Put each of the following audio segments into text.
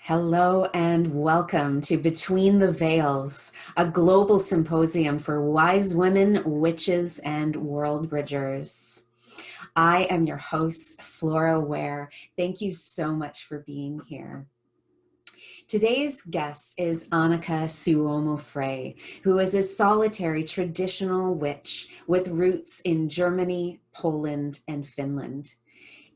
Hello and welcome to Between the Veils, a global symposium for wise women, witches, and world bridgers. I am your host, Flora Ware. Thank you so much for being here. Today's guest is Annika Suomo Frey, who is a solitary traditional witch with roots in Germany, Poland, and Finland.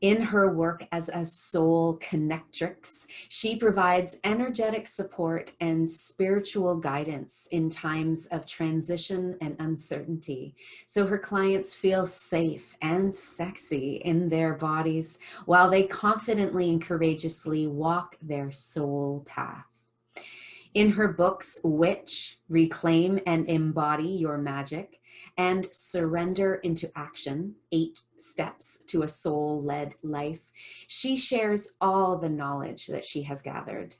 In her work as a soul connectrix, she provides energetic support and spiritual guidance in times of transition and uncertainty, so her clients feel safe and sexy in their bodies while they confidently and courageously walk their soul path. In her books, Witch, Reclaim and Embody Your Magic, and Surrender into Action, 8 Steps to a Soul-Led Life, she shares all the knowledge that she has gathered.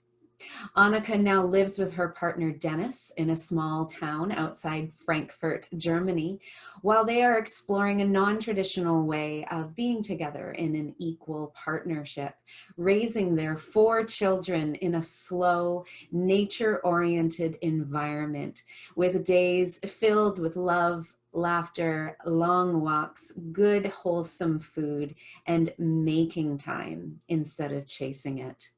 Annika now lives with her partner Dennis in a small town outside Frankfurt, Germany, while they are exploring a non-traditional way of being together in an equal partnership, raising their 4 children in a slow, nature-oriented environment with days filled with love, laughter, long walks, good wholesome food, and making time instead of chasing it.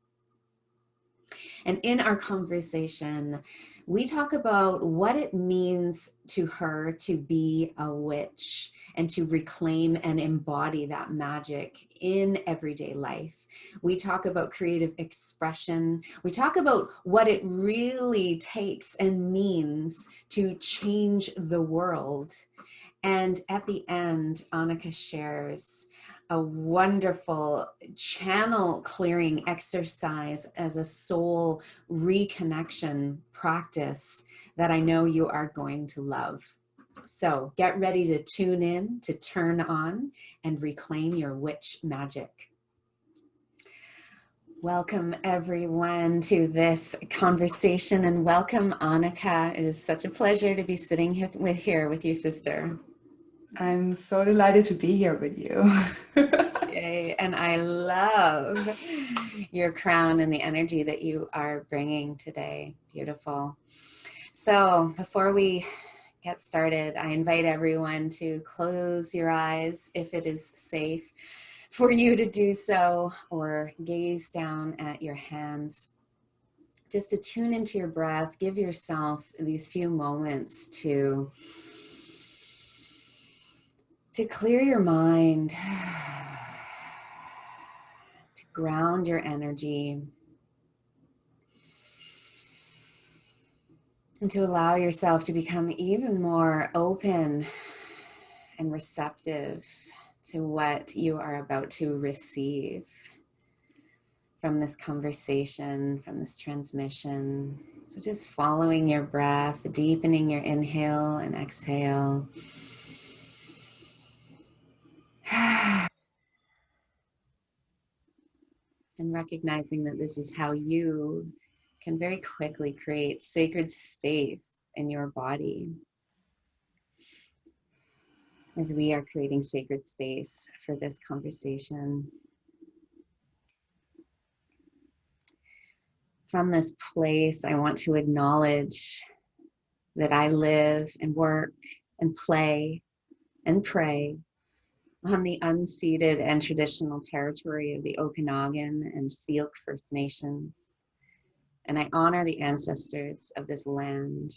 And in our conversation, we talk about what it means to her to be a witch and to reclaim and embody that magic in everyday life. We talk about creative expression. We talk about what it really takes and means to change the world. And at the end, Annika shares a wonderful channel clearing exercise as a soul reconnection practice that I know you are going to love. So get ready to tune in, to turn on, and reclaim your witch magic. Welcome everyone to this conversation, and welcome Annika. It is such a pleasure to be sitting here with you, sister. I'm so delighted to be here with you. Yay. And I love your crown and the energy that you are bringing today. Beautiful. So before we get started, I invite everyone to close your eyes if it is safe for you to do so, or gaze down at your hands. Just to tune into your breath, give yourself these few moments to clear your mind, to ground your energy, and to allow yourself to become even more open and receptive to what you are about to receive from this conversation, from this transmission. So just following your breath, deepening your inhale and exhale. And recognizing that this is how you can very quickly create sacred space in your body, as we are creating sacred space for this conversation. From this place, I want to acknowledge that I live and work and play and pray on the unceded and traditional territory of the Okanagan and Syilx First Nations. And I honor the ancestors of this land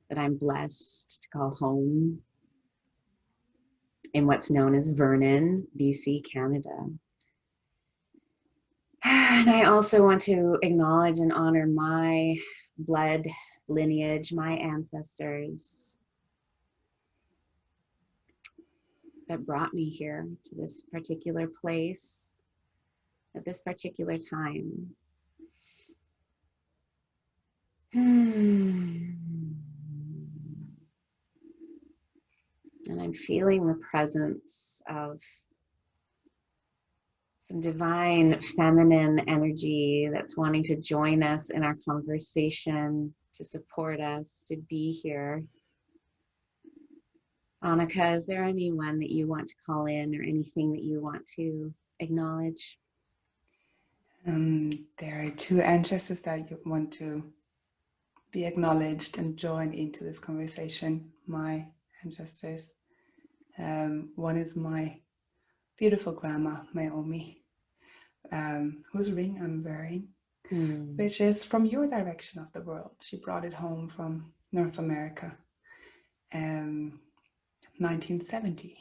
that I'm blessed to call home in what's known as Vernon, BC, Canada. And I also want to acknowledge and honor my blood lineage, my ancestors that brought me here to this particular place at this particular time. And I'm feeling the presence of some divine feminine energy that's wanting to join us in our conversation, to support us, to be here. Annika, is there anyone that you want to call in or anything that you want to acknowledge? There are two ancestors that you want to be acknowledged and join into this conversation. My ancestors. One is my beautiful grandma, Naomi, whose ring I'm wearing, Mm. which is from your direction of the world. She brought it home from North America, 1970.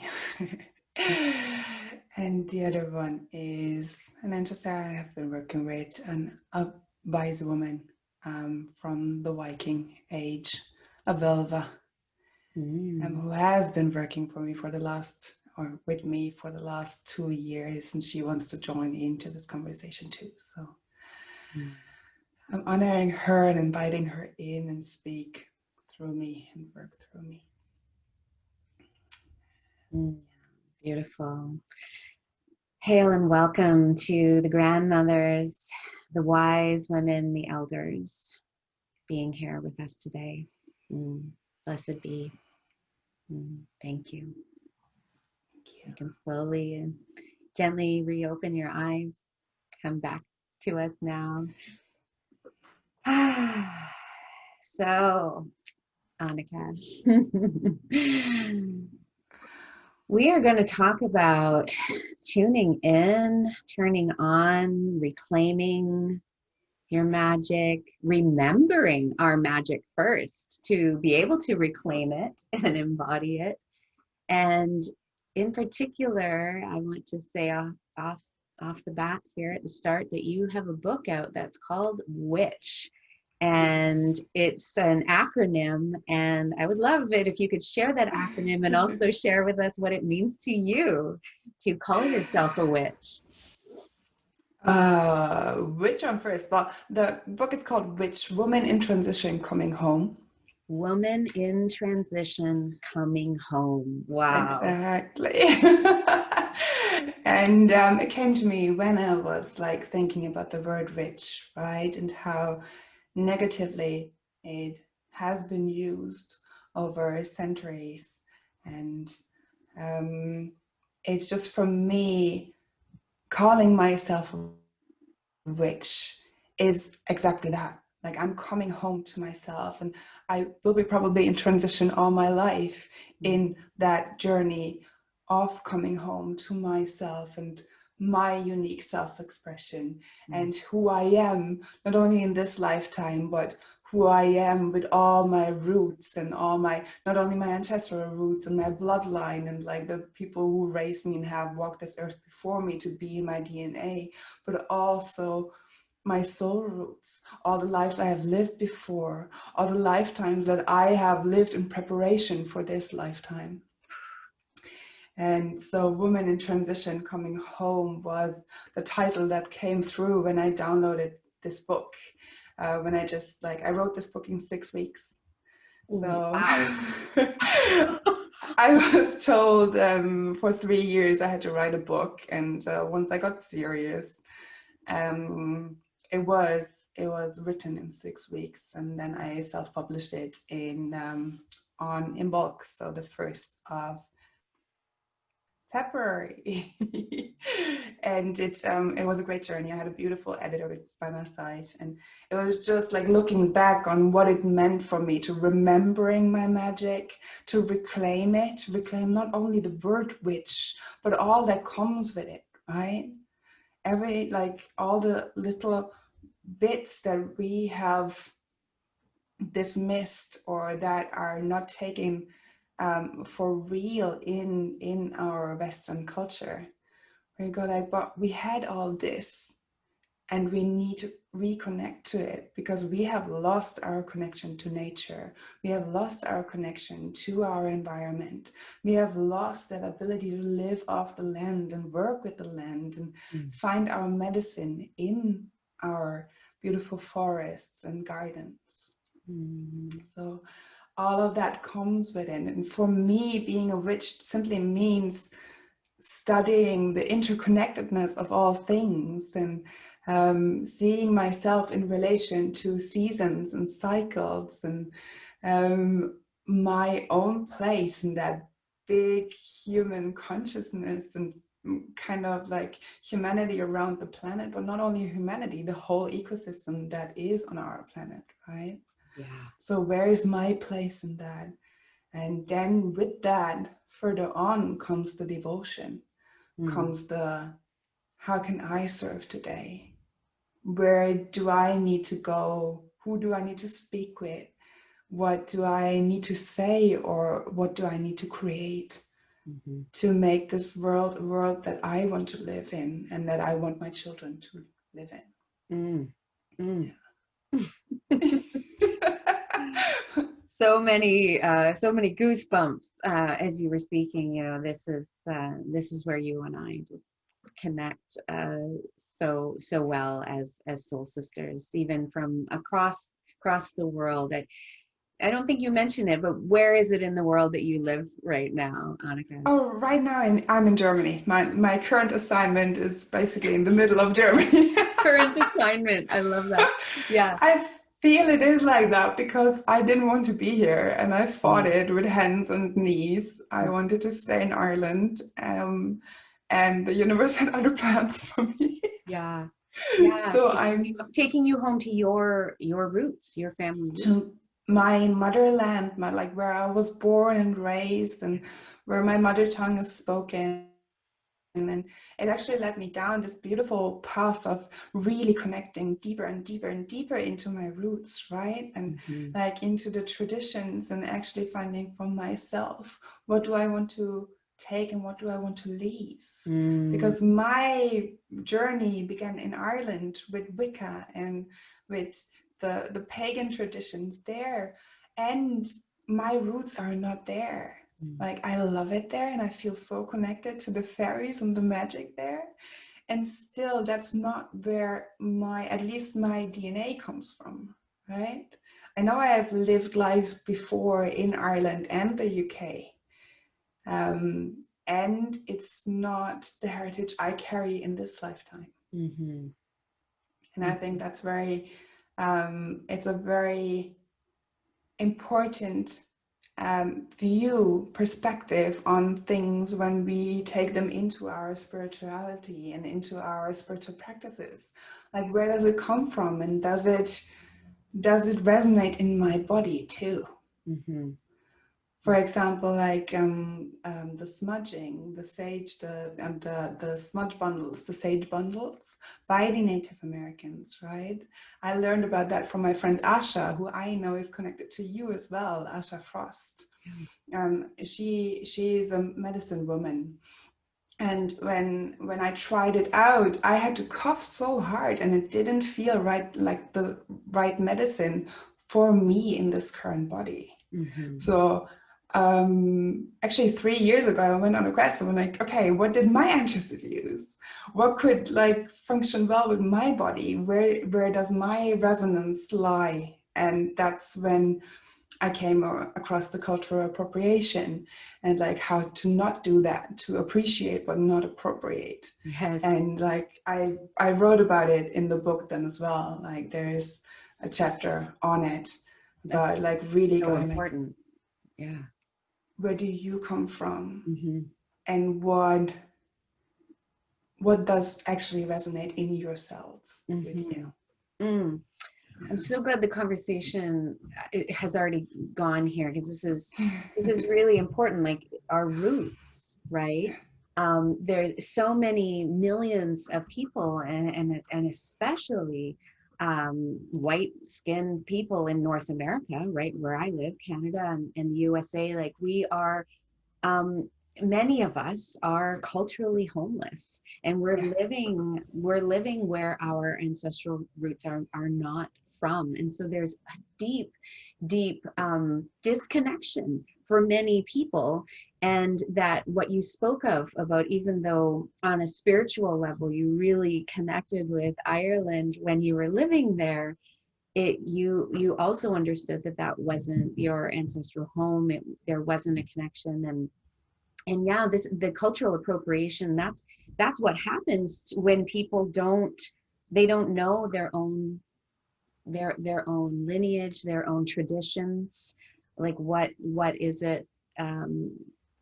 And the other one is an ancestor I have been working with, a wise woman from the Viking age, a Velva, who has been working for me for the last, or with me for the last 2 years, and she wants to join into this conversation too. So I'm honoring her and inviting her in and speak through me and work through me. Beautiful. Hail and welcome to the grandmothers, the wise women, the elders being here with us today. Blessed be. Thank you. You can slowly and gently reopen your eyes. Come back to us now. So, Annika, we are going to talk about tuning in, turning on, reclaiming your magic, remembering our magic first to be able to reclaim it and embody it. And in particular, I want to say off the bat here at the start that you have a book out that's called Witch. And it's an acronym, and I would love it if you could share that acronym and also share with us what it means to you to call yourself a witch. Which one first? Well, the book is called Witch, Woman in Transition Coming Home. Woman in Transition Coming Home. Wow. Exactly. And it came to me when I was like thinking about the word witch, right? And how negatively it has been used over centuries. And it's just for me, calling myself a witch is exactly that. Like I'm coming home to myself, and I will be probably in transition all my life in that journey of coming home to myself and my unique self-expression and who I am, not only in this lifetime, but who I am with all my roots and all my, not only my ancestral roots and my bloodline and like the people who raised me and have walked this earth before me to be in my DNA, but also my soul roots, all the lives I have lived before, all the lifetimes that I have lived in preparation for this lifetime. And so Woman in Transition Coming Home was the title that came through when I downloaded this book. When I wrote this book in 6 weeks. So Wow. I was told for 3 years I had to write a book. And once I got serious, it was written in 6 weeks, and then I self-published it in bulk, so the 1st of February. And it was a great journey. I had a beautiful editor by my side, and it was just like looking back on what it meant for me to remembering my magic, to reclaim not only the word witch, but all that comes with it, right? All the little bits that we have dismissed or that are not taken for real in our Western culture. We go like, but we had all this and we need to reconnect to it because we have lost our connection to nature. We have lost our connection to our environment. We have lost that ability to live off the land and work with the land and find our medicine in our beautiful forests and gardens. So all of that comes within. And for me, being a witch simply means studying the interconnectedness of all things and seeing myself in relation to seasons and cycles and my own place in that big human consciousness and kind of like humanity around the planet, but not only humanity, the whole ecosystem that is on our planet, right? Yeah. So where is my place in that? And then with that, further on comes the devotion, Mm. comes the how can I serve today? Where do I need to go? Who do I need to speak with? What do I need to say, or what do I need to create Mm-hmm. to make this world a world that I want to live in and that I want my children to live Mm. Mm. in? So many goosebumps as you were speaking. You know, this is where you and I just connect so well as soul sisters, even from across the world. I don't think you mentioned it, but where is it in the world that you live right now, Annika? Oh, right now I'm in Germany. My current assignment is basically in the middle of Germany. Current assignment. I love that. Yeah. I feel it is like that because I didn't want to be here and I fought Mm. it with hands and knees. I wanted to stay in Ireland, and the universe had other plans for me. Yeah. Yeah. So I'm Taking you home to your roots, your family roots. to my motherland, my like where I was born and raised, and where my mother tongue is spoken. And it actually led me down this beautiful path of really connecting deeper and deeper and deeper into my roots, right? And Mm-hmm. like into the traditions, and actually finding for myself, what do I want to take and what do I want to leave? Mm. Because my journey began in Ireland with Wicca and with the pagan traditions there. And my roots are not there. Mm. Like I love it there and I feel so connected to the fairies and the magic there. And still that's not where my at least my DNA comes from, right? I know I have lived lives before in Ireland and the UK. And it's not the heritage I carry in this lifetime. Mm-hmm. And I Mm-hmm. think that's very it's a very important view, perspective on things when we take them into our spirituality and into our spiritual practices. Like, where does it come from, and does it resonate in my body too? Mm-hmm. For example, like the smudging, the sage, the smudge bundles, the sage bundles by the Native Americans, right? I learned about that from my friend Asha, who I know is connected to you as well, Asha Frost. She is a medicine woman, and when I tried it out, I had to cough so hard, and it didn't feel right, like the right medicine for me in this current body. Mm-hmm. So actually 3 years ago, I went on a quest. I'm like, okay, what did my ancestors use? What could like function well with my body? Where does my resonance lie? And that's when I came across the cultural appropriation and like how to not do that, to appreciate but not appropriate. Yes. And like I wrote about it in the book then as well. Like there is a chapter on it That's about like really so going like, important. Yeah. where do you come from, Mm-hmm. and what does actually resonate in your cells with Mm-hmm. you? Mm. I'm Yeah. so glad the conversation it has already gone here because this is really important. Like our roots, right? Yeah. There's so many millions of people, and especially white skinned people in North America, right where I live, Canada and the USA. Like we are um, many of us are culturally homeless, and Yeah. we're living where our ancestral roots are not from. And so there's a deep disconnection for many people. And that what you spoke of about, even though on a spiritual level you really connected with Ireland when you were living there, you also understood that that wasn't your ancestral home. There wasn't a connection. And yeah, this the cultural appropriation, that's what happens when people they don't know their own lineage, their own traditions. Like what is it, um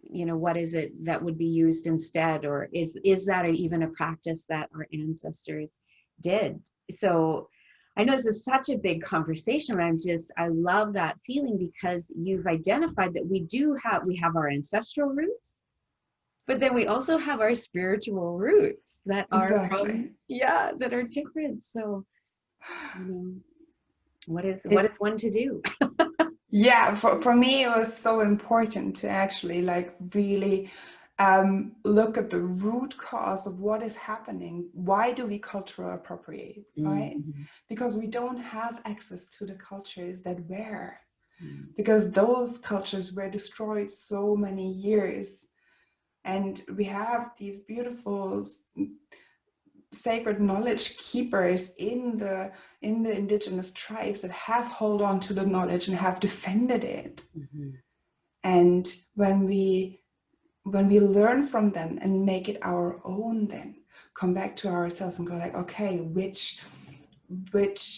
what is it that would be used instead, or is that even a practice that our ancestors did? So I know this is such a big conversation, but I love that feeling, because you've identified that we have our ancestral roots, but then we also have our spiritual roots that are Exactly. that are different. So, you know, what It is one to do? Yeah, for me, it was so important to actually like really look at the root cause of what is happening. Why do we cultural appropriate, right? Mm-hmm. Because we don't have access to the cultures that were, Mm-hmm. because those cultures were destroyed so many years. And we have these beautiful sacred knowledge keepers in the indigenous tribes that have hold on to the knowledge and have defended it. Mm-hmm. And when we learn from them and make it our own, then come back to ourselves and go like, okay, which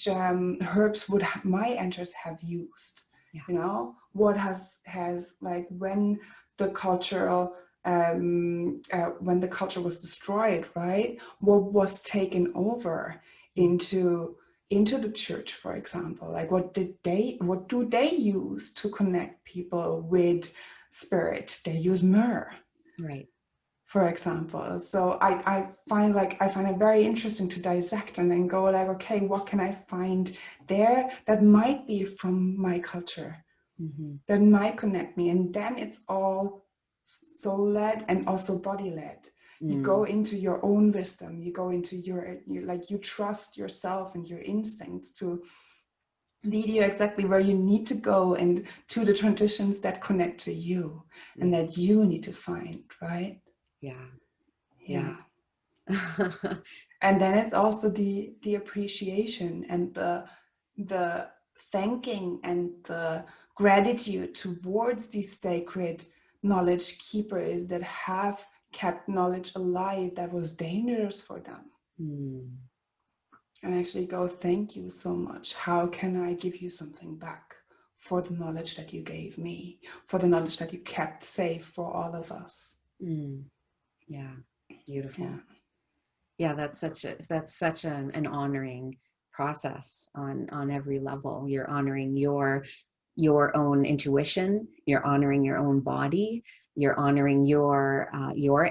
herbs would my ancestors have used? Yeah. You know, what has like when the culture was destroyed, right? What was taken over Mm. into the church, for example? Like what do they use to connect people with spirit? They use myrrh, Right. for example. So I find it very interesting to dissect and then go like, okay, what can I find there that might be from my culture, Mm-hmm. that might connect me? And then it's all soul led and also body led. You go Mm. into your own wisdom, you go into your like, you trust yourself and your instincts to lead you exactly where you need to go and to the traditions that connect to you and Yeah. that you need to find, right? Yeah. Yeah. Yeah. And then it's also the appreciation and the thanking and the gratitude towards these sacred knowledge keepers that have kept knowledge alive that was dangerous for them, Mm. and actually go, thank you so much, how can I give you something back for the knowledge that you gave me, for the knowledge that you kept safe for all of us. Mm. Yeah. Yeah. Beautiful. Yeah, that's such an honoring process on every level. You're honoring your own intuition, you're honoring your own body, you're honoring your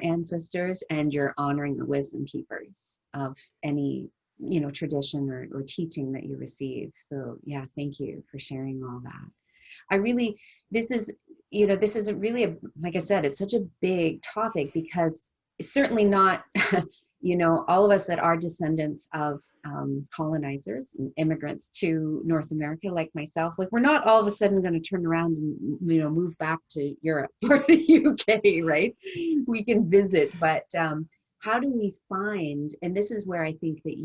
ancestors, and you're honoring the wisdom keepers of any tradition or teaching that you receive. So yeah, thank you for sharing all that. I really, this is, this is really like I said, it's such a big topic, because it's certainly not, all of us that are descendants of colonizers and immigrants to North America, like myself, like we're not all of a sudden going to turn around and, move back to Europe or the UK, right? We can visit, but how do we find, and this is where I think that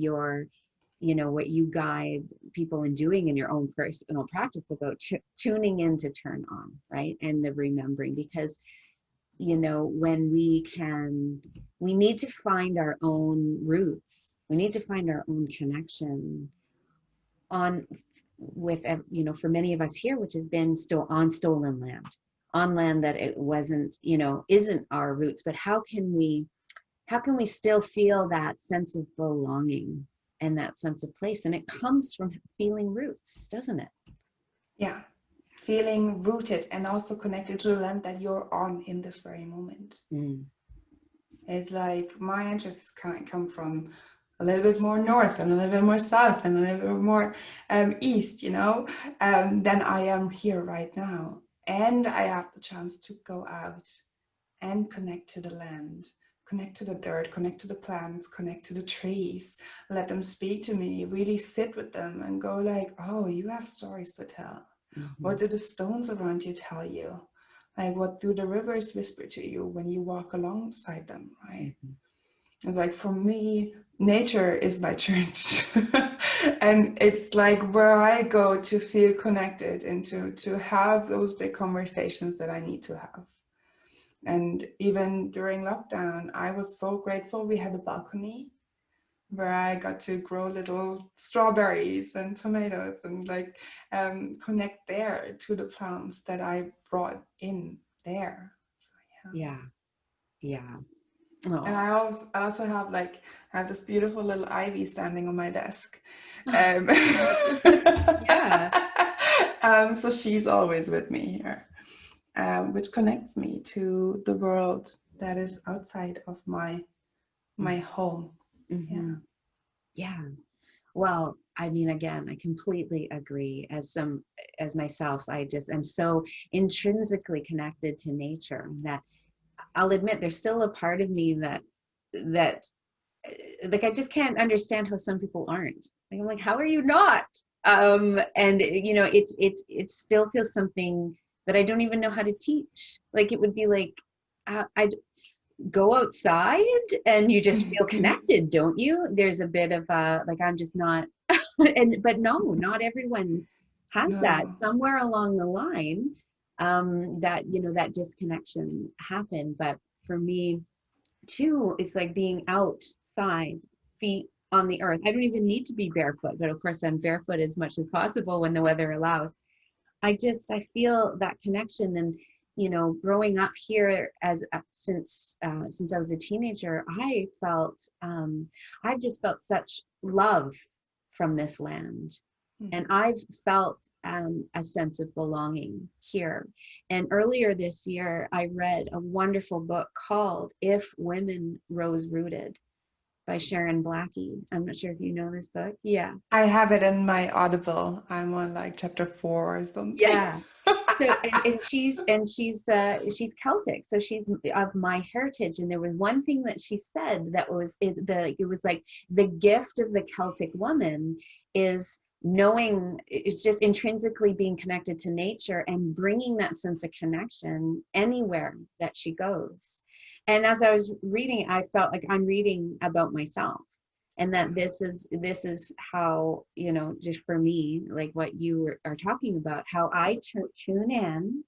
what you guide people in doing in your own personal practice about tuning in to turn on, right? And the remembering, because, when we need to find our own roots. We need to find our own connection on with, for many of us here, which has been still on stolen land, on land that it wasn't, isn't our roots. But how can we still feel that sense of belonging and that sense of place? And it comes from feeling roots, doesn't it? Yeah, feeling rooted and also connected to the land that you're on in this very moment. Mm. It's like my interests come from a little bit more north and a little bit more south and a little bit more east, than I am here right now. And I have the chance to go out and connect to the land, connect to the dirt, connect to the plants, connect to the trees, let them speak to me, really sit with them and go like, oh, you have stories to tell. Mm-hmm. What do the stones around you tell you? Like, what do the rivers whisper to you when you walk alongside them, right? Mm-hmm. It's like, for me, nature is my church. And it's like where I go to feel connected and to have those big conversations that I need to have. And even during lockdown, I was so grateful we had a balcony where I got to grow little strawberries and tomatoes and like connect there to the plants that I brought in there. So Yeah. Yeah. And Oh. I also have like, I have this beautiful little ivy standing on my desk. Um, Yeah. so she's always with me here, which connects me to the world that is outside of my home. Yeah. Mm-hmm. Yeah. Well, I mean, again, I completely agree. As myself, I'm so intrinsically connected to nature that I'll admit there's still a part of me that like I just can't understand how some people aren't. Like, I'm like, how are you not? And it still feels something that I don't even know how to teach. Like it would be like I'd go outside and you just feel connected, don't you? There's a bit of like I'm just not, but no, not everyone has that. No. Somewhere along the line, that that disconnection happened. But for me, too, it's like being outside, feet on the earth. I don't even need to be barefoot, but of course I'm barefoot as much as possible when the weather allows. I feel that connection. And growing up here as since I was a teenager, I've just felt such love from this land. And I've felt a sense of belonging here. And earlier this year, I read a wonderful book called If Women Rose Rooted by Sharon Blackie. I'm not sure if you know this book. Yeah. I have it in my Audible. I'm on like chapter 4 or something. Yeah. So and she's Celtic, so she's of my heritage. And there was one thing that she said that it was like the gift of the Celtic woman is knowing, it's just intrinsically being connected to nature and bringing that sense of connection anywhere that she goes. And as I was reading, I felt like I'm reading about myself, and that this is how, just for me, like what you are talking about, how I tune in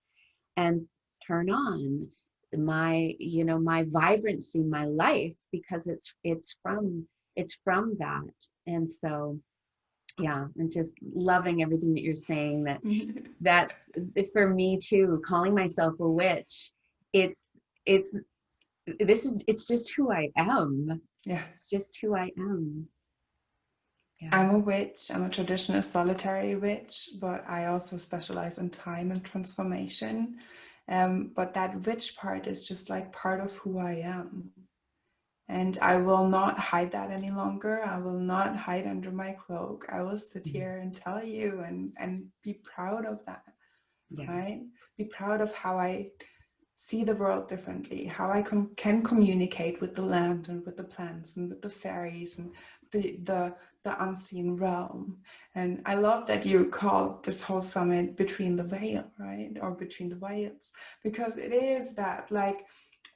and turn on my vibrancy, my life, because it's from that. And so yeah, I'm just loving everything that you're saying. That's for me too, calling myself a witch. It's it's it's just who I am. Yeah. It's just who I am. Yeah. I'm a witch. I'm a traditional solitary witch, but I also specialize in time and transformation. But that witch part is just like part of who I am. And I will not hide that any longer. I will not hide under my cloak. I will sit here and tell you and be proud of that, Yeah. right? Be proud of how I see the world differently, how I can communicate with the land and with the plants and with the fairies and the unseen realm. And I love that you called this whole summit Between the Veil, right? Or Between the Veils, because it is that like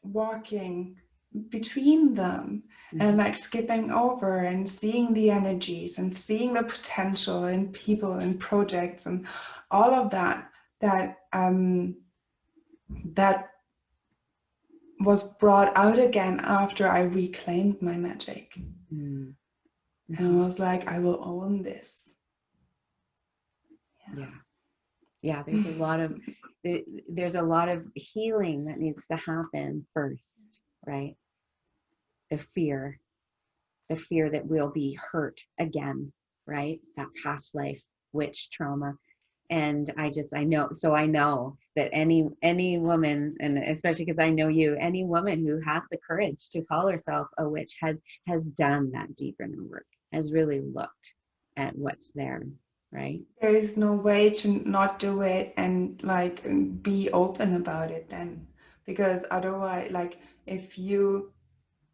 walking between them and like skipping over and seeing the energies and seeing the potential in people and projects and all of that was brought out again after I reclaimed my magic. Mm-hmm. And I was like, I will own this. Yeah. Yeah. There's a lot of healing that needs to happen first, right? The fear, the fear that we'll be hurt again, right? That past life, witch trauma. And I know that any woman, and especially because I know you, any woman who has the courage to call herself a witch has done that deep inner work, has really looked at what's there, right? There is no way to not do it and like be open about it then. Because otherwise, like if you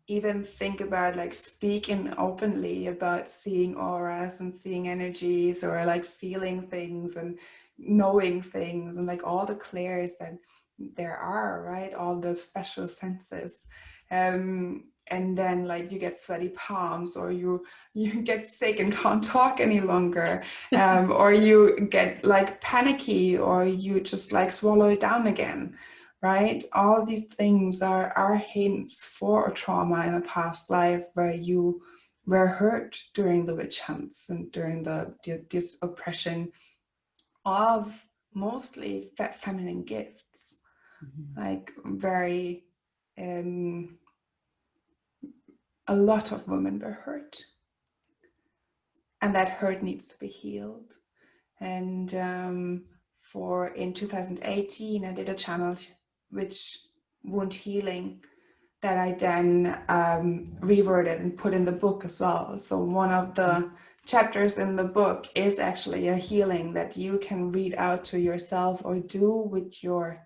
even think about like speaking openly about seeing auras and seeing energies or like feeling things and knowing things and like all the clairs that there are, right? All the special senses. And then like you get sweaty palms or you get sick and can't talk any longer, or you get like panicky or you just like swallow it down again, right? All these things are hints for a trauma in a past life where you were hurt during the witch hunts and during this oppression of mostly feminine gifts. Mhm. like very, a lot of women were hurt, and that hurt needs to be healed. And for in 2018, I did a channel which wound healing that I then reworded and put in the book as well. So one of the chapters in the book is actually a healing that you can read out to yourself or do with your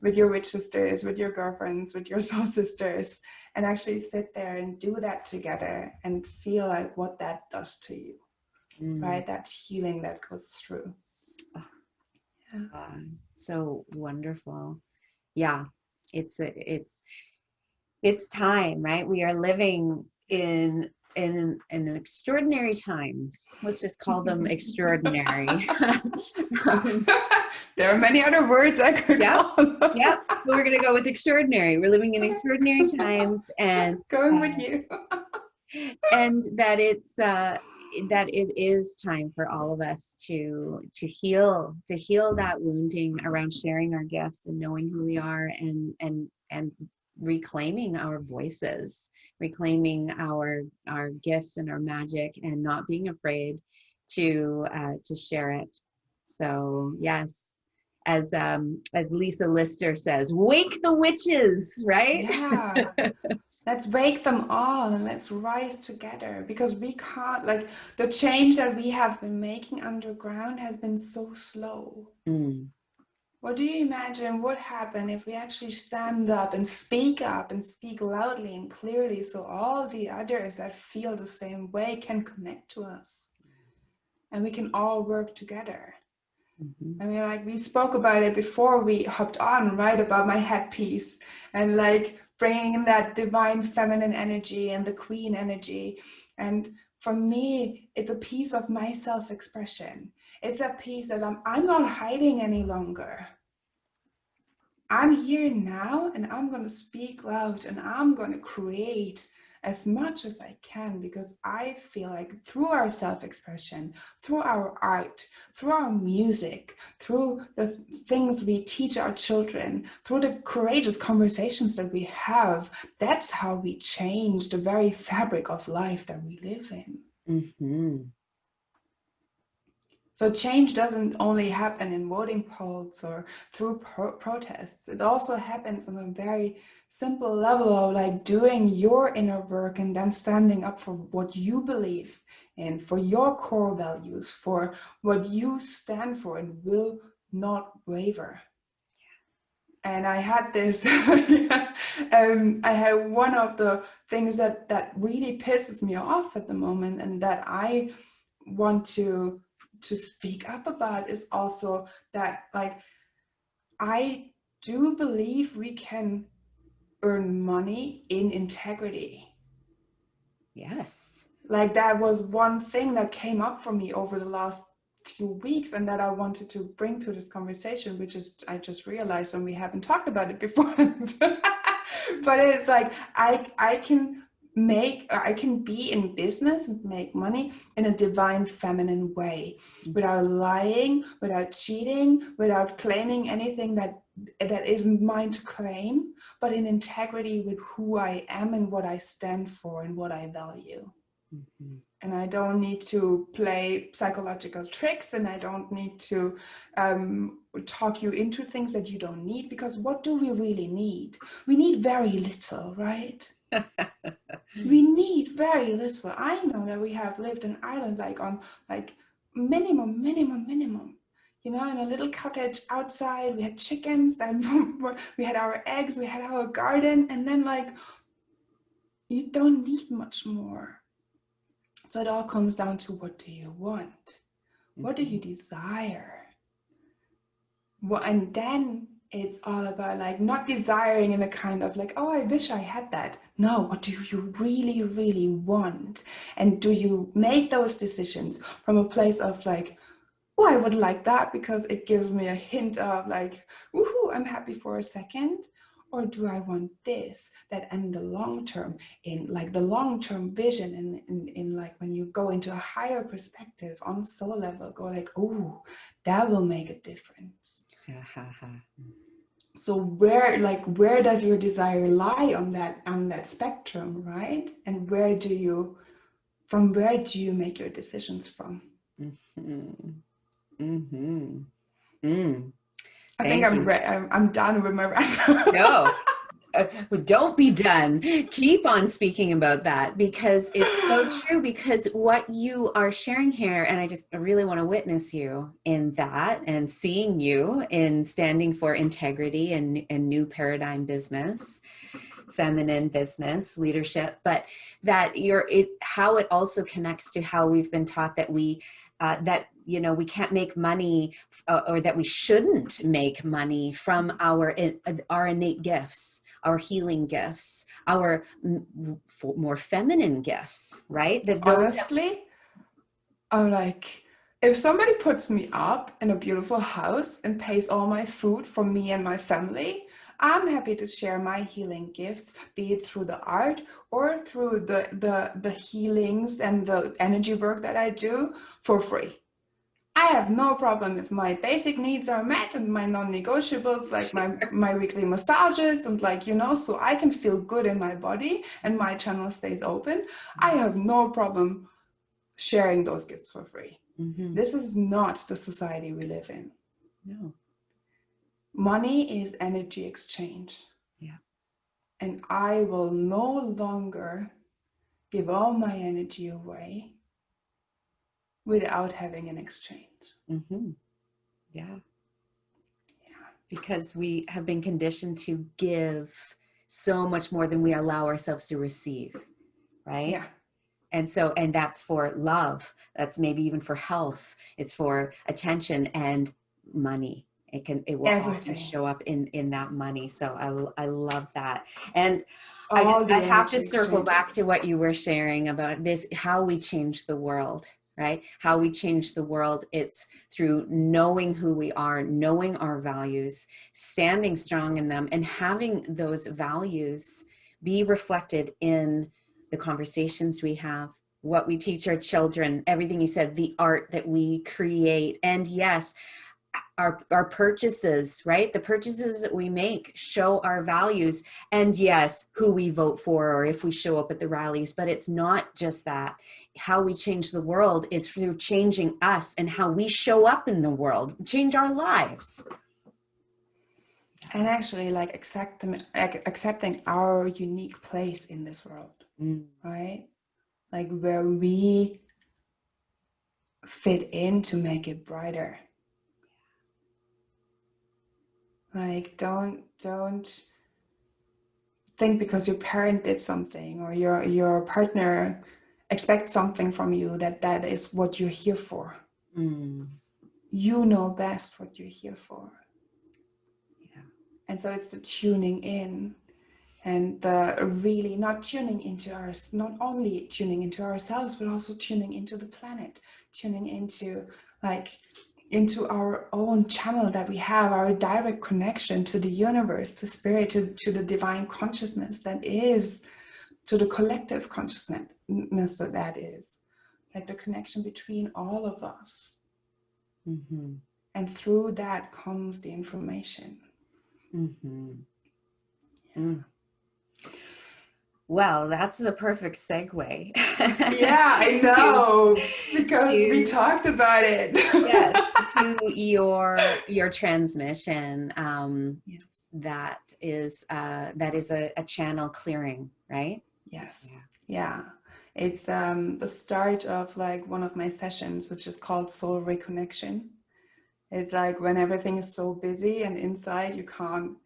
witch sisters, with your girlfriends, with your soul sisters, and actually sit there and do that together and feel like what that does to you, Mm. right? That healing that goes through. Oh, Yeah. so wonderful. Yeah, it's time, right? We are living in extraordinary times. Let's just call them extraordinary. um, There are many other words I could yep, call them. yep. But we're gonna go with extraordinary. We're living in extraordinary Okay. times, Going with you. and that it is time for all of us to heal that wounding around sharing our gifts and knowing who we are, and reclaiming our voices, reclaiming our gifts and our magic, and not being afraid to share it. So yes, as Lisa Lister says, wake the witches, right? Yeah. Let's wake them all and let's rise together, because we can't, like, the change that we have been making underground has been so slow. Mm, What do you imagine would happen if we actually stand up and speak loudly and clearly, so all the others that feel the same way can connect to us and we can all work together? mhm. I mean, like, we spoke about it before we hopped on, right? About my headpiece and like bringing in that divine feminine energy and the queen energy. And for me, it's a piece of my self-expression. It's a piece that I'm not hiding any longer. I'm here now and I'm going to speak loud and I'm going to create as much as I can, because I feel like through our self-expression, through our art, through our music, through the things we teach our children, through the courageous conversations that we have, that's how we change the very fabric of life that we live in. Mm-hmm. So change doesn't only happen in voting polls or through protests. It also happens on a very simple level of like doing your inner work and then standing up for what you believe in, for your core values, for what you stand for and will not waver. And I had this, I had one of the things that really pisses me off at the moment and that I want to speak up about is also that, like, I do believe we can earn money in integrity. Yes. Like, that was one thing that came up for me over the last few weeks and that I wanted to bring to this conversation, which is, I just realized, and we haven't talked about it before. But it's like I can be in business and make money in a divine feminine way, without lying, without cheating, without claiming anything that isn't mine to claim, but in integrity with who I am and what I stand for and what I value. Mm-hmm. And I don't need to play psychological tricks, and I don't need to talk you into things that you don't need, because what do we really need? We need very little, right? We need very little. I know that we have lived in Ireland like on like minimum. You know, in a little cottage outside, we had chickens, then we had our eggs, we had our garden, and then like you don't need much more. So it all comes down to, what do you want? What do Mm-hmm. you desire? Well, and then it's all about like not desiring in a kind of like, oh, I wish I had that. No, what do you really, really want? And do you make those decisions from a place of like, oh, I would like that because it gives me a hint of like, woohoo, I'm happy for a second? Or do I want this, that in the long term, in like the long-term vision, in like when you go into a higher perspective on soul level, go like, oh, that will make a difference. So where does your desire lie on that spectrum, right? And from where do you make your decisions from? Mm-hmm. Mm-hmm. Mm. I think Thank you. I'm done with my rant. No, don't be done. Keep on speaking about that because it's so true. Because what you are sharing here, and I just really want to witness you in that and seeing you in standing for integrity and new paradigm business, feminine business leadership, but that how it also connects to how we've been taught that that we can't make money, or that we shouldn't make money from our innate gifts, our healing gifts, our more feminine gifts, right? That those Honestly, I'm like, if somebody puts me up in a beautiful house and pays all my food for me and my family, I'm happy to share my healing gifts, be it through the art or through the healings and the energy work that I do for free. I have no problem if my basic needs are met and my non-negotiables, like my weekly massages and so I can feel good in my body and my channel stays open. I have no problem sharing those gifts for free. Mm-hmm. This is not the society we live in. No. Money is energy exchange. Yeah. And I will no longer give all my energy away without having an exchange. Mm-hmm. Yeah. Yeah. Because we have been conditioned to give so much more than we allow ourselves to receive, right? Yeah. And that's for love, that's maybe even for health, it's for attention and money. It will often Everything. show up in that money. So I love that. And All I the have to energy circle back to exchanges. what you were sharing about this, how we change the world, right? How we change the world. It's through knowing who we are, knowing our values, standing strong in them, and having those values be reflected in the conversations we have, what we teach our children, everything you said, the art that we create. And yes, our purchases, right? The purchases that we make show our values, and yes, who we vote for or if we show up at the rallies. But it's not just that. How we change the world is through changing us and how we show up in the world, change our lives. And actually accepting our unique place in this world, right? Like where we fit in to make it brighter. Like don't think because your parent did something or your partner expects something from you that is what you're here for. Mm. You know best what you're here for. Yeah. And so it's the tuning in and the really not only tuning into ourselves, but also tuning into the planet, tuning into our own channel that we have, our direct connection to the universe, to spirit, to the divine consciousness that is, to the collective consciousness that is, like the connection between all of us. Mm-hmm. And through that comes the information. Mm-hmm. Mm. Well, that's the perfect segue. Yeah, I to, know, because we to talked about it. yes, to your transmission. Yes. That is a channel clearing, right? Yes. Yeah. Yeah. It's the start of like one of my sessions, which is called Soul Reconnection. It's like when everything is so busy and inside you can't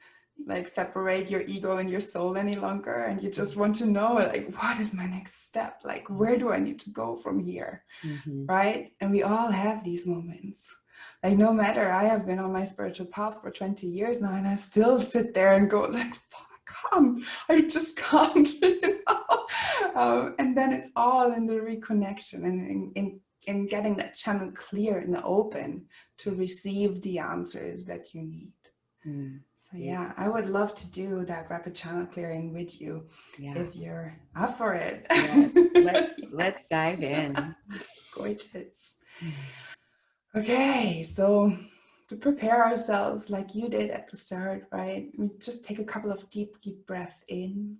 like separate your ego and your soul any longer, and you just want to know like, what is my next step? Like, where do I need to go from here? Mm-hmm. Right? And we all have these moments. Like, no matter, I have been on my spiritual path for 20 years now, and I still sit there and go like, I just can't, and then it's all in the reconnection and in getting that channel clear and open to receive the answers that you need. Mm. So yeah, I would love to do that rapid channel clearing with you Yeah. if you're up for it. Yes. Let's dive in. Gorgeous. Okay, so to prepare ourselves like you did at the start, right? We just take a couple of deep breaths in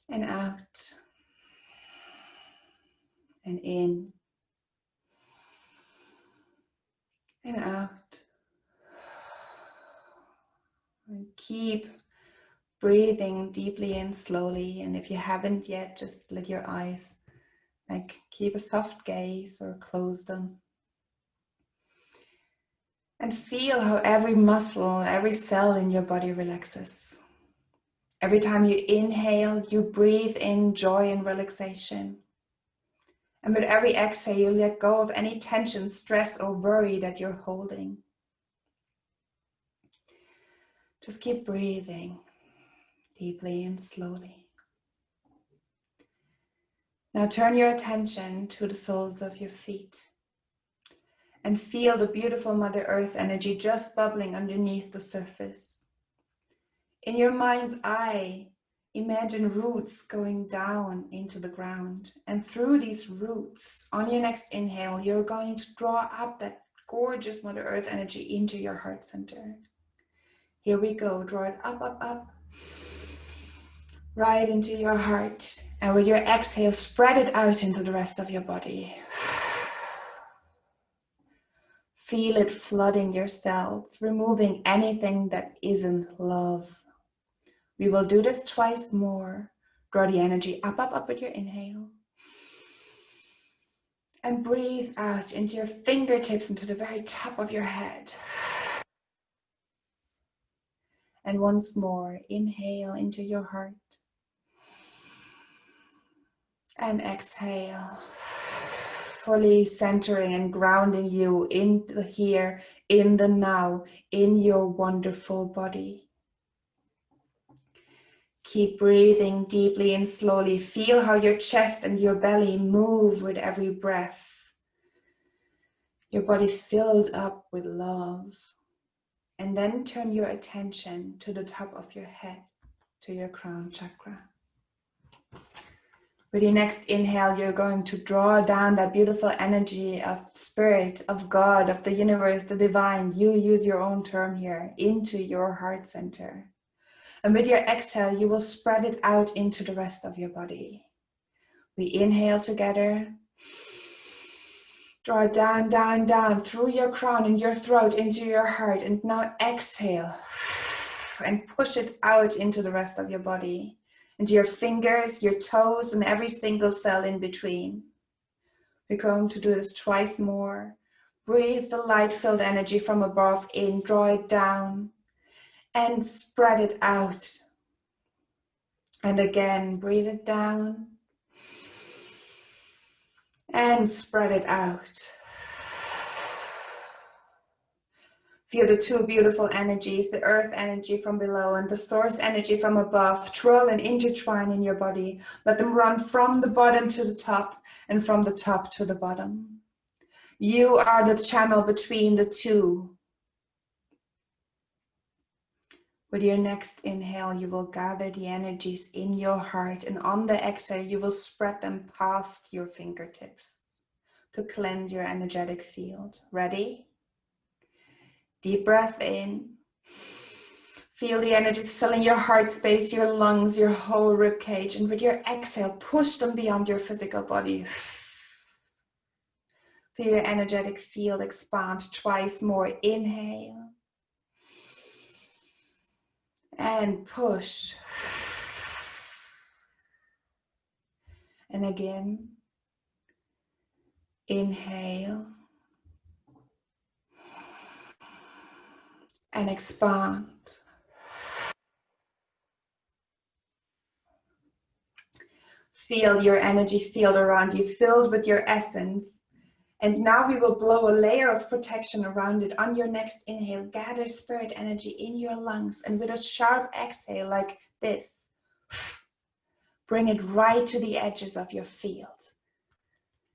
and out and in and out. And keep breathing deeply and slowly. And if you haven't yet, just let your eyes keep a soft gaze or close them. And feel how every muscle, every cell in your body relaxes. Every time you inhale, you breathe in joy and relaxation. And with every exhale, you let go of any tension, stress, or worry that you're holding. Just keep breathing deeply and slowly. Now turn your attention to the soles of your feet and feel the beautiful Mother Earth energy just bubbling underneath the surface. In your mind's eye, imagine roots going down into the ground, and through these roots, on your next inhale, you're going to draw up that gorgeous Mother Earth energy into your heart center. Here we go, draw it up, up, up, right into your heart, and with your exhale, spread it out into the rest of your body. Feel it flooding your cells, removing anything that isn't love. We will do this twice more. Draw the energy up, up, up with your inhale. And breathe out into your fingertips, into the very top of your head. And once more, inhale into your heart. And exhale, fully centering and grounding you in the here, in the now, in your wonderful body. Keep breathing deeply and slowly. Feel how your chest and your belly move with every breath. Your body filled up with love. And then turn your attention to the top of your head, to your crown chakra. With your next inhale, you're going to draw down that beautiful energy of spirit, of God, of the universe, the divine. You use your own term here, into your heart center. And with your exhale, you will spread it out into the rest of your body. We inhale together. Draw down, down, down through your crown and your throat into your heart. And now exhale and push it out into the rest of your body, into your fingers, your toes, and every single cell in between. We're going to do this twice more. Breathe the light-filled energy from above in, draw it down, and spread it out. And again, breathe it down and spread it out. Feel the two beautiful energies, the earth energy from below and the source energy from above, twirl and intertwine in your body. Let them run from the bottom to the top and from the top to the bottom. You are the channel between the two. With your next inhale, you will gather the energies in your heart, and on the exhale, you will spread them past your fingertips to cleanse your energetic field. Ready? Deep breath in. Feel the energies filling your heart space, your lungs, your whole rib cage, and with your exhale, push them beyond your physical body. Feel your energetic field expand twice more. Inhale. And push. And again, inhale. And expand. Feel your energy field around you, filled with your essence. And now we will blow a layer of protection around it. On your next inhale, gather spirit energy in your lungs, and with a sharp exhale like this, bring it right to the edges of your field.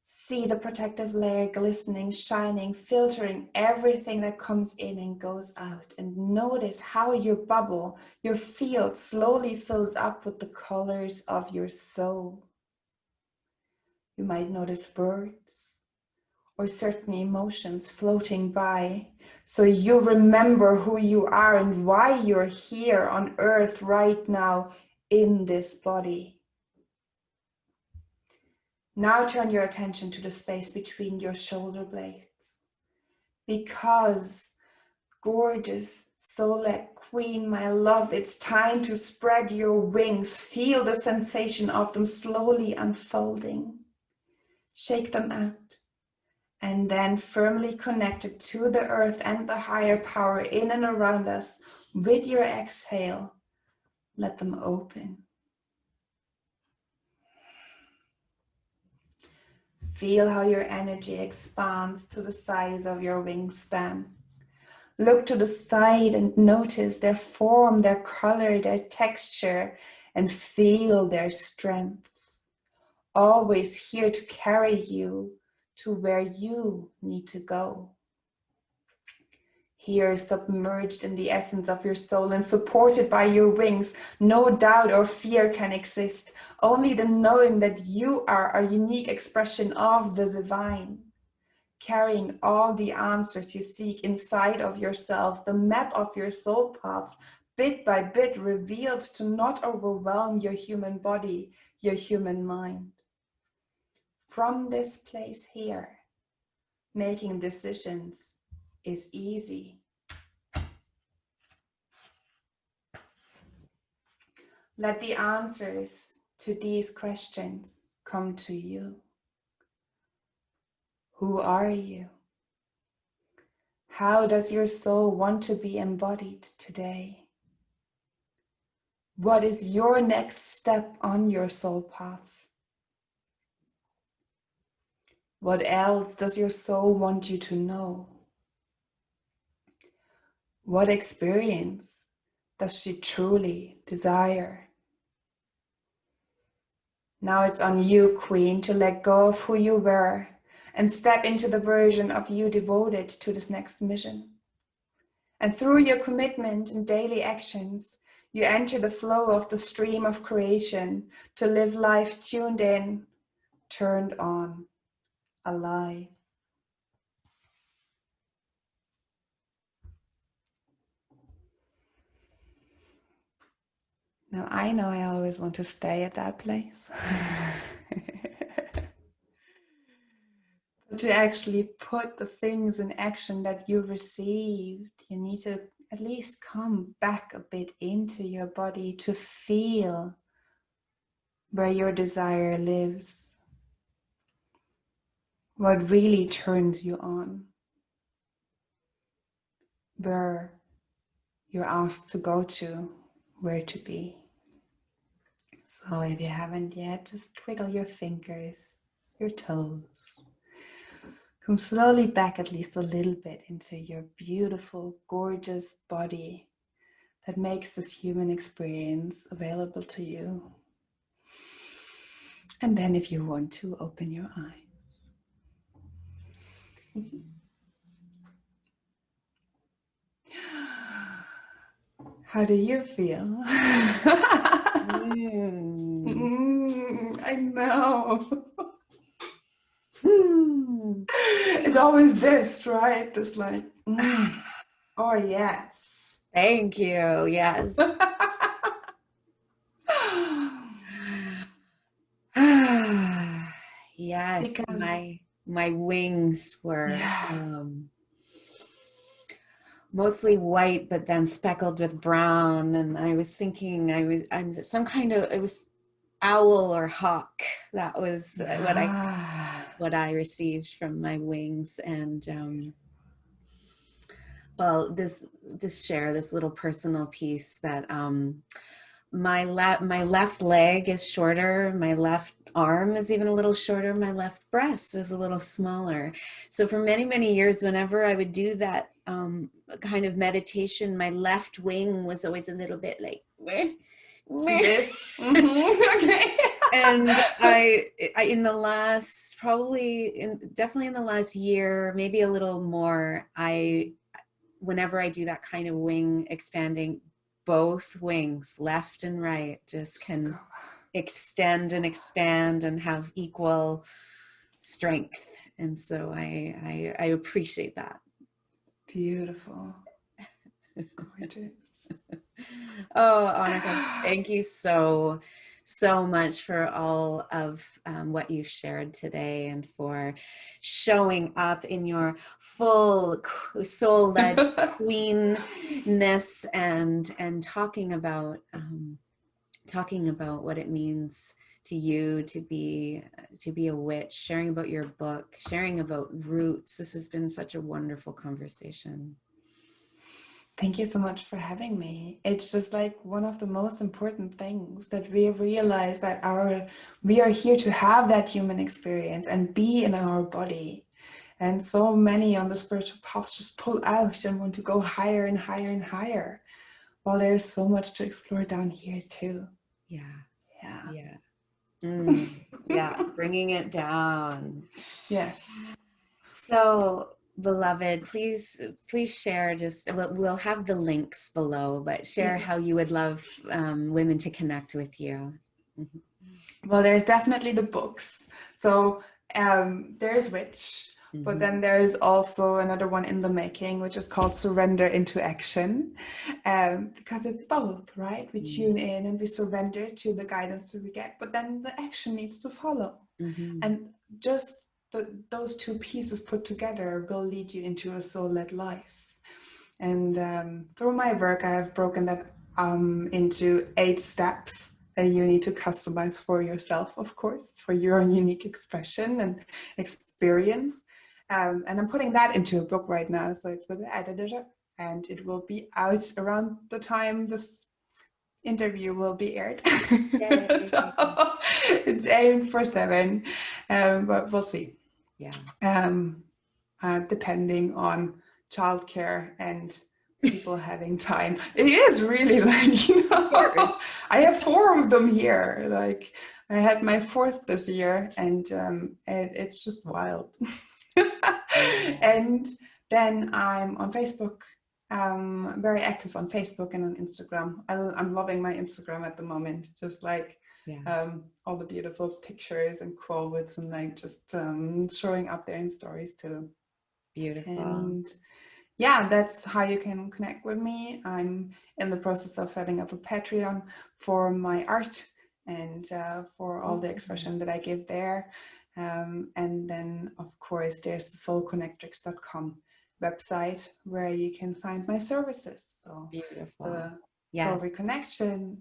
See the protective layer glistening, shining, filtering everything that comes in and goes out. And notice how your bubble, your field, slowly fills up with the colors of your soul. You might notice birds or certain emotions floating by. So you remember who you are and why you're here on earth right now in this body. Now turn your attention to the space between your shoulder blades. Because, gorgeous soul-led queen, my love, it's time to spread your wings. Feel the sensation of them slowly unfolding. Shake them out. And then firmly connected to the earth and the higher power in and around us, with your exhale, let them open. Feel how your energy expands to the size of your wingspan. Look to the side and notice their form, their color, their texture, and feel their strength. Always here to carry you to where you need to go. Here, submerged in the essence of your soul and supported by your wings, no doubt or fear can exist. Only the knowing that you are a unique expression of the divine, carrying all the answers you seek inside of yourself, the map of your soul path, bit by bit revealed to not overwhelm your human body, your human mind. From this place here, making decisions is easy. Let the answers to these questions come to you. Who are you? How does your soul want to be embodied today? What is your next step on your soul path? What else does your soul want you to know? What experience does she truly desire? Now it's on you, Queen, to let go of who you were and step into the version of you devoted to this next mission. And through your commitment and daily actions, you enter the flow of the stream of creation to live life tuned in, turned on, alive. Now, I know I always want to stay at that place. But to actually put the things in action that you received, you need to at least come back a bit into your body to feel where your desire lives, what really turns you on, where you're asked to go to, where to be. So if you haven't yet, just twiddle your fingers, your toes. Come slowly back at least a little bit into your beautiful, gorgeous body that makes this human experience available to you. And then if you want to, open your eyes. How do you feel? I know. It's always this, right? This like, oh yes. Thank you. Yes. Yes, Because my wings were mostly white, but then speckled with brown. And I was thinking I'm some kind of, it was owl or hawk. That was what I received from my wings. And well, just share this little personal piece that my left leg is shorter, my left arm is even a little shorter, my left breast is a little smaller. So for many years, whenever I would do that kind of meditation, my left wing was always a little bit like meh, meh. This. Okay. And I in the last definitely in the last year, maybe a little more, whenever I do that kind of wing expanding, both wings, left and right, just can extend and expand and have equal strength. And so I appreciate that. Beautiful. Gorgeous. Oh, Annika, thank you so much for all of what you shared today, and for showing up in your full soul-led queenness, and talking about what it means to you to be a witch, sharing about your book, sharing about roots. This has been such a wonderful conversation. Thank you so much for having me. It's just like one of the most important things that we realize that we are here to have that human experience and be in our body. And so many on the spiritual path just pull out and want to go higher and higher and higher. While there's so much to explore down here too. Yeah. Yeah. Yeah. Yeah, bringing it down. Yes. So, beloved, please share. Just we'll have the links below, but share how you Yes. would love women to connect with you. Well, there's definitely the books. So there's Witch, but then there's also another one in the making, which is called Surrender into Action, because it's both, right? We tune in and we surrender to the guidance that we get, but then the action needs to follow. And just those two pieces put together will lead you into a soul-led life. And through my work, I have broken that into 8 steps that you need to customize for yourself, of course, for your own unique expression and experience. And I'm putting that into a book right now. So it's with the editor, and it will be out around the time this interview will be aired. So it's aimed for 7, but we'll see. Yeah. Depending on childcare and people having time. It is really like, I have 4 of them here. Like I had my 4th this year, and it's just wild. And then I'm on Facebook, very active on Facebook and on Instagram. I'm loving my Instagram at the moment, just like all the beautiful pictures and quotes, and like just showing up there in stories too. Beautiful. And yeah, that's how you can connect with me. I'm in the process of setting up a Patreon for my art and for all the expression that I give there. And then, of course, there's the soulconnectrix.com website where you can find my services. So beautiful. The soul reconnection,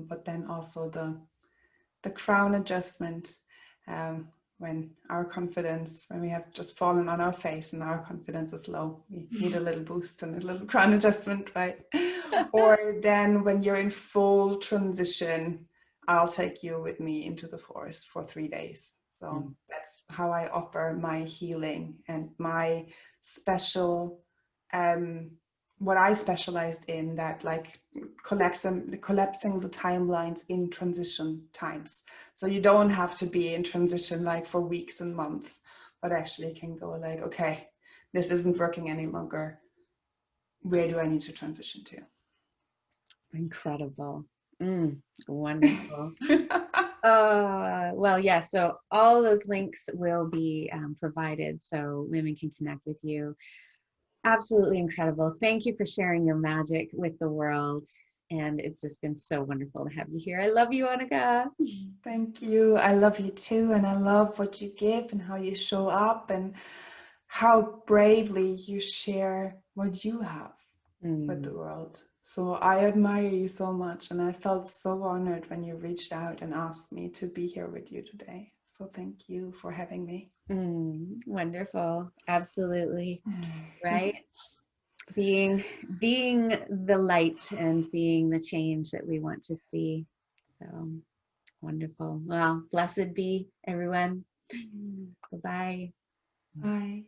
but then also the crown adjustment. When we have just fallen on our face and our confidence is low, we need a little boost and a little crown adjustment, right? Or then when you're in full transition, I'll take you with me into the forest for 3 days. So that's how I offer my healing and my special, what I specialized in, that like collapsing the timelines in transition times. So you don't have to be in transition like for weeks and months, but actually can go like, okay, this isn't working any longer. Where do I need to transition to? Incredible. Wonderful. Well, yeah, so all those links will be provided so women can connect with you. Absolutely incredible. Thank you for sharing your magic with the world. And it's just been so wonderful to have you here. I love you, Annika. Thank you. I love you too. And I love what you give and how you show up and how bravely you share what you have with the world. So I admire you so much. And I felt so honored when you reached out and asked me to be here with you today. So thank you for having me. Wonderful. Absolutely. Right? Being the light and being the change that we want to see. So wonderful. Well, blessed be everyone. Bye-bye. Bye.